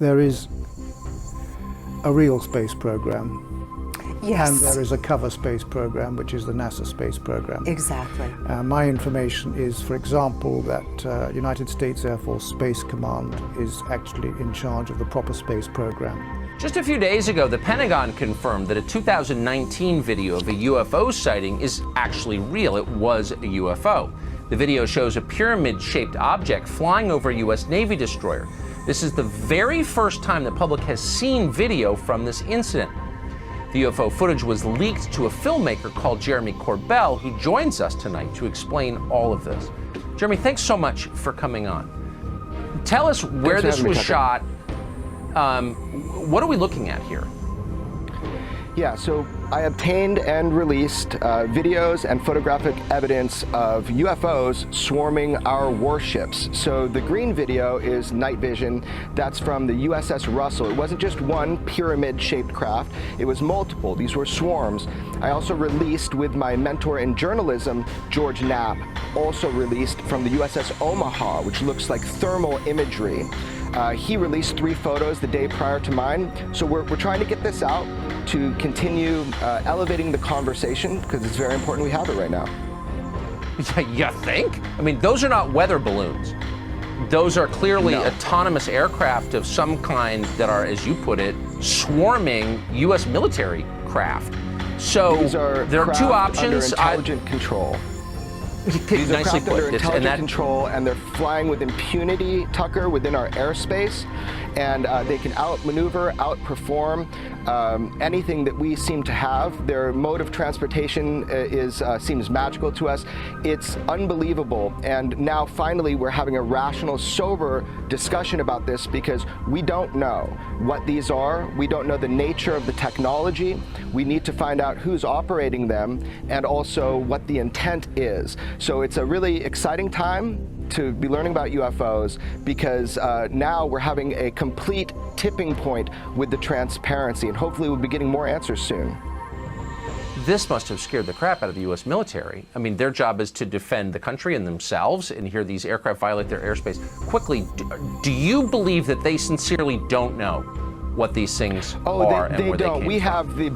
There is a real space program. Yes. And there is a cover space program, which is the NASA space program. Exactly. My information is, for example, that United States Air Force Space Command is actually in charge of the proper space program. Just a few days ago, the Pentagon confirmed that a 2019 video of a UFO sighting is actually real. It was a UFO. The video shows a pyramid-shaped object flying over a U.S. Navy destroyer. This is the very first time the public has seen video from this incident. The UFO footage was leaked to a filmmaker called Jeremy Corbell, who joins us tonight to explain all of this. Jeremy, thanks so much for coming on. Tell us where this was shot. What are we looking at here? Yeah, so I obtained and released videos and photographic evidence of UFOs swarming our warships. So the green video is night vision. That's from the USS Russell. It wasn't just one pyramid-shaped craft. It was multiple. These were swarms. I also released with my mentor in journalism, George Knapp, also released from the USS Omaha, which looks like thermal imagery. He released 3 photos the day prior to mine. So we're trying to get this out to continue elevating the conversation, because it's very important we have it right now. You think? I mean, those are not weather balloons. Those are clearly autonomous aircraft of some kind that are, as you put it, swarming U.S. military craft. So there are two options. Under intelligent control. These are craft under intelligent control, and they're flying with impunity, Tucker, within our airspace, and they can outmaneuver, outperform anything that we seem to have. Their mode of transportation seems magical to us. It's unbelievable, and now finally we're having a rational, sober discussion about this, because we don't know what these are. We don't know the nature of the technology. We need to find out who's operating them and also what the intent is. So it's a really exciting time to be learning about UFOs, because now we're having a complete tipping point with the transparency, and hopefully we'll be getting more answers soon. This must have scared the crap out of the U.S. military. I mean, their job is to defend the country and themselves, and here these aircraft violate their airspace. Quickly, do you believe that they sincerely don't know what these things are and where they don't? We have the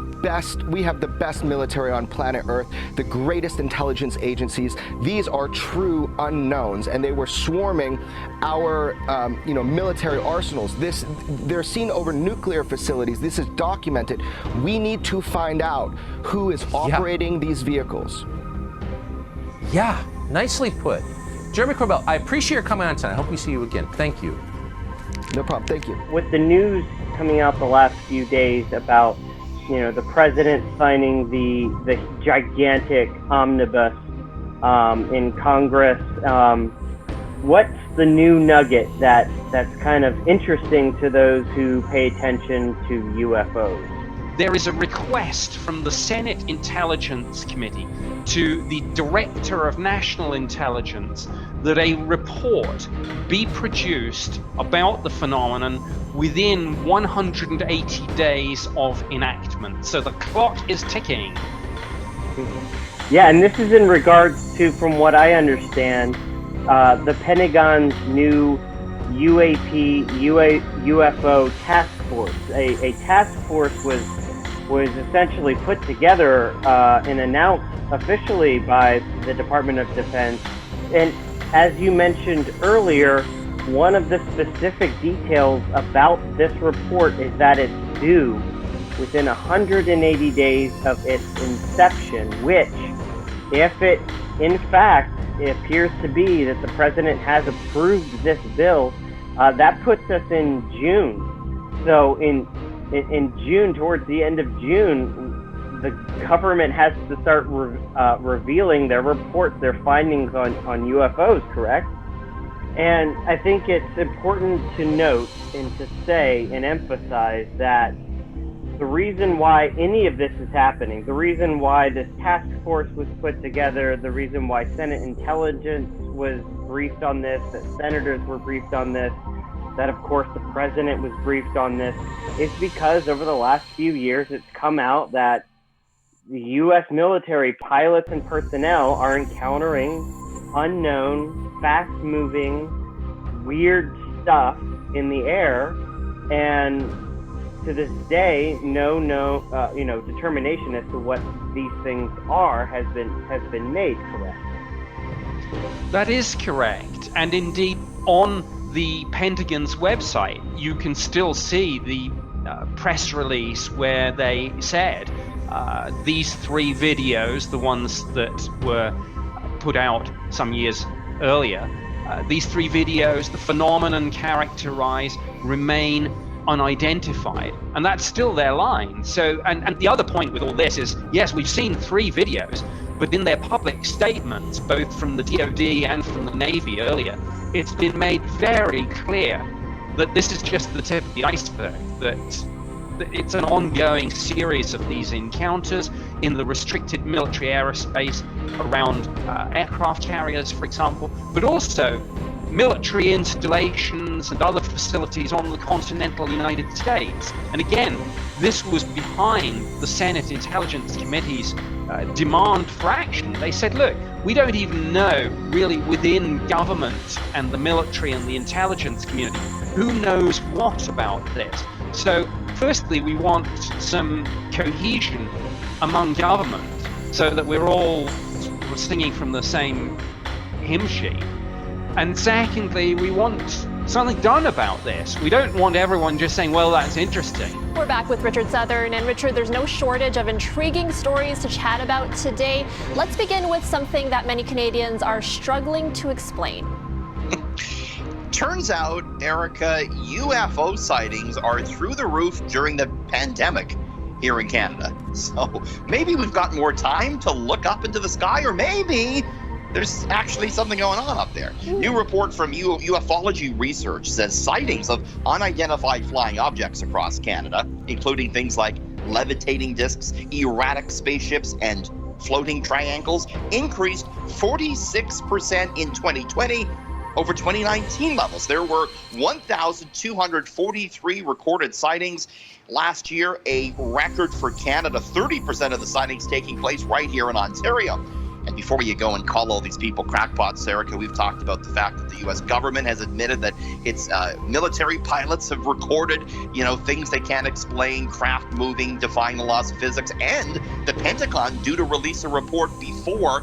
best military on planet Earth, the greatest intelligence agencies. These are true unknowns, and they were swarming our military arsenals. They're seen over nuclear facilities. This is documented. We need to find out who is operating these vehicles. Yeah, nicely put. Jeremy Corbell, I appreciate your coming on tonight. I hope we see you again. Thank you. No problem. Thank you. With the news coming out the last few days about, the president signing the gigantic omnibus in Congress, what's the new nugget that's kind of interesting to those who pay attention to UFOs? There is a request from the Senate Intelligence Committee to the Director of National Intelligence that a report be produced about the phenomenon within 180 days of enactment. So the clock is ticking. Yeah, and this is in regards to, from what I understand, the Pentagon's new UFO task force. A task force was essentially put together and announced officially by the Department of Defense. And as you mentioned earlier, one of the specific details about this report is that it's due within 180 days of its inception, which, if it in fact it appears to be that the president has approved this bill, that puts us in June. So in June, towards the end of June, the government has to start revealing their reports, their findings on UFOs, correct? And I think it's important to note and to say and emphasize that the reason why any of this is happening, the reason why this task force was put together, the reason why Senate Intelligence was briefed on this, that senators were briefed on this, that of course the president was briefed on this, is because over the last few years it's come out that the U.S. military pilots and personnel are encountering unknown, fast-moving, weird stuff in the air and to this day, no determination as to what these things are has been made. Correct? That is correct, and indeed on the Pentagon's website, you can still see the press release where they said these 3 videos, the ones that were put out some years earlier, these 3 videos, the phenomenon characterized, remain unidentified, and that's still their line. So, and the other point with all this is, yes, we've seen 3 videos, but in their public statements, both from the DoD and from the Navy earlier, it's been made very clear that this is just the tip of the iceberg, that it's an ongoing series of these encounters in the restricted military aerospace around aircraft carriers, for example, but also military installations and other facilities on the continental United States. And again, this was behind the Senate Intelligence Committee's demand for action. They said, look, we don't even know really within government and the military and the intelligence community who knows what about this. So firstly, we want some cohesion among government so that we're all singing from the same hymn sheet. And secondly, we want something done about this. We don't want everyone just saying, well, that's interesting. We're back with Richard Southern. And Richard, there's no shortage of intriguing stories to chat about today. Let's begin with something that many Canadians are struggling to explain. Turns out, Erica, UFO sightings are through the roof during the pandemic here in Canada. So maybe we've got more time to look up into the sky, or maybe there's actually something going on up there. New report from ufology research says sightings of unidentified flying objects across Canada, including things like levitating discs, erratic spaceships, and floating triangles, increased 46% in 2020 over 2019 levels. There were 1,243 recorded sightings last year, a record for Canada, 30% of the sightings taking place right here in Ontario. And before you go and call all these people crackpots, Erica, we've talked about the fact that the U.S. government has admitted that its military pilots have recorded, things they can't explain, craft moving, defying the laws of physics, and the Pentagon due to release a report before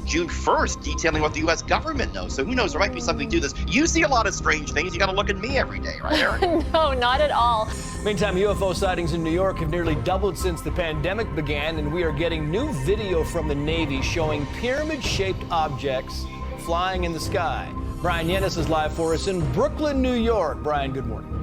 June 1st detailing what the U.S. government knows. So who knows, there might be something to this. You see a lot of strange things. You got to look at me every day, right, Eric? No, not at all. Meantime, UFO sightings in New York have nearly doubled since the pandemic began, and we are getting new video from the Navy showing pyramid-shaped objects flying in the sky. Brian Yennis is live for us in Brooklyn, New York. Brian, good morning.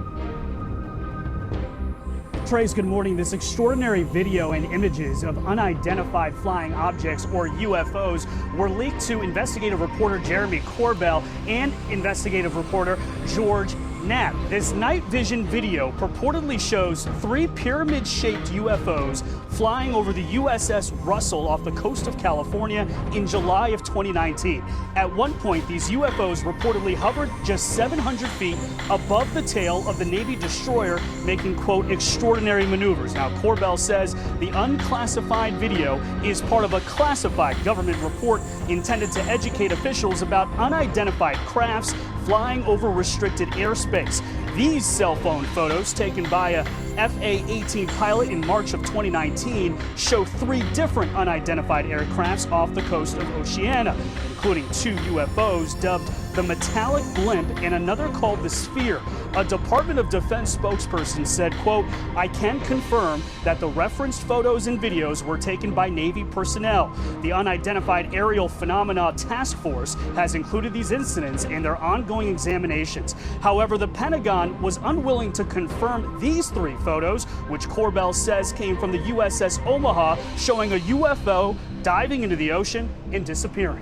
Trace, good morning. This extraordinary video and images of unidentified flying objects, or UFOs, were leaked to investigative reporter Jeremy Corbell and investigative reporter George Knapp. This night vision video purportedly shows 3 pyramid-shaped UFOs flying over the USS Russell off the coast of California in July of 2019. At one point, these UFOs reportedly hovered just 700 feet above the tail of the Navy destroyer, making, quote, extraordinary maneuvers. Now, Corbell says the unclassified video is part of a classified government report intended to educate officials about unidentified crafts flying over restricted airspace. These cell phone photos taken by a FA-18 pilot in March of 2019 show 3 different unidentified aircrafts off the coast of Oceania, including 2 UFOs dubbed the Metallic Blimp and another called the Sphere. A Department of Defense spokesperson said, quote, "I can confirm that the referenced photos and videos were taken by Navy personnel. The Unidentified Aerial Phenomena Task Force has included these incidents in their ongoing examinations." However, the Pentagon was unwilling to confirm these 3 photos, which Corbell says came from the USS Omaha, showing a UFO diving into the ocean and disappearing.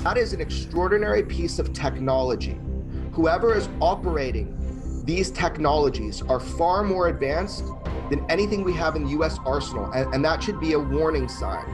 That is an extraordinary piece of technology. Whoever is operating these technologies are far more advanced than anything we have in the U.S. arsenal, and that should be a warning sign.